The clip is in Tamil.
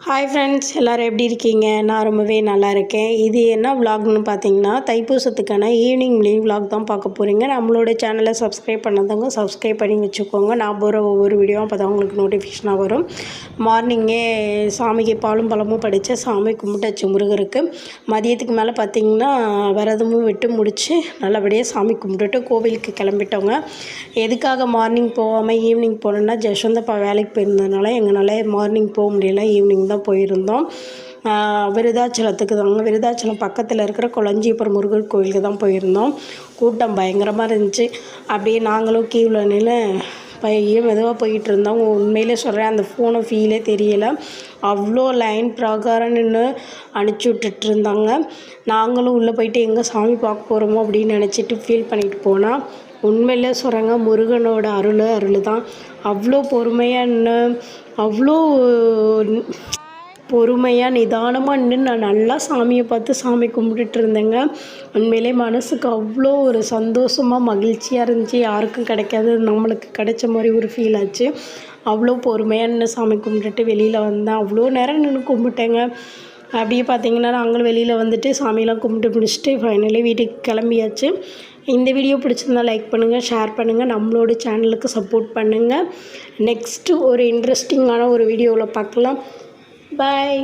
ஹாய் ஃப்ரெண்ட்ஸ், எல்லோரும் எப்படி இருக்கீங்க? நான் ரொம்பவே நல்லா இருக்கேன். இது என்ன விலாக்னு பார்த்தீங்கன்னா, தைப்பூசத்துக்கான ஈவினிங் விலாக் தான் பார்க்க போகிறீங்க. நம்மளோட சேனலை சப்ஸ்கிரைப் பண்ணாதவங்க சப்ஸ்கிரைப் பண்ணி வச்சுக்கோங்க. நான் போகிற ஒவ்வொரு வீடியோவும் அப்போ தான் உங்களுக்கு நோட்டிஃபிகேஷனாக வரும். மார்னிங்கே சாமிக்கு பாலும் பழமும் படித்து சாமி கும்பிட்டாச்சு முருகருக்கு. மதியத்துக்கு மேலே பார்த்திங்கன்னா விரதமும் விட்டு முடித்து நல்லபடியாக சாமி கும்பிட்டுட்டு கோவிலுக்கு கிளம்பிட்டோங்க. எதுக்காக மார்னிங் போகாமல் ஈவினிங் போனோன்னா, ஜஸ்வந்தப்பா வேலைக்கு போயிருந்ததுனால எங்களால் மார்னிங் போக முடியல. ஈவினிங் தான் போயிருந்தோம். விருதாச்சலத்துக்கு தாங்க. விருதாச்சலம் பக்கத்தில் இருக்கிற கொளஞ்சியப்பர் முருகர் கோயிலுக்கு தான் போயிருந்தோம். கூட்டம் பயங்கரமாக இருந்துச்சு. அப்படியே நாங்களும் கீழே நின்று மெதுவாக போயிட்டு இருந்தோம். உண்மையிலே சொல்கிறேன், அந்த ஃபோனை ஃபீலே தெரியலை. அவ்வளோ லைன் பிரகாரம் நின்று அனுப்பிச்சி விட்டுட்டு இருந்தாங்க. நாங்களும் உள்ளே போயிட்டு எங்கே சாமி பார்க்க போகிறோமோ அப்படின்னு நினச்சிட்டு ஃபீல் பண்ணிட்டு போனால், உண்மையிலே சொல்கிறாங்க, முருகனோட அருள் தான். அவ்வளோ பொறுமையாக நின்று அவ்வளோ பொறுமையாக நிதானமாக நின்று நான் நல்லா சாமியை பார்த்து சாமி கும்பிட்டுட்டு இருந்தேங்க. உண்மையிலே மனசுக்கு அவ்வளோ ஒரு சந்தோஷமாக மகிழ்ச்சியாக இருந்துச்சு. யாருக்கும் கிடைக்காது, நம்மளுக்கு கிடைச்ச மாதிரி ஒரு ஃபீல் ஆச்சு. அவ்வளோ பொறுமையாக நின்று சாமி கும்பிட்டுட்டு வெளியில் வந்தேன். அவ்வளோ நேரம் நின்று கும்பிட்டேங்க. அப்படியே பார்த்திங்கன்னா நாங்களும் வெளியில் வந்துட்டு சாமியெல்லாம் கும்பிட்டு முடிச்சுட்டு ஃபைனலி வீட்டுக்கு கிளம்பியாச்சு. இந்த வீடியோ பிடிச்சிருந்தா லைக் பண்ணுங்கள், ஷேர் பண்ணுங்கள், நம்மளோட சேனலுக்கு சப்போர்ட் பண்ணுங்கள். நெக்ஸ்ட்டு ஒரு இன்ட்ரெஸ்டிங்கான ஒரு வீடியோவில் பார்க்கலாம். பாய்.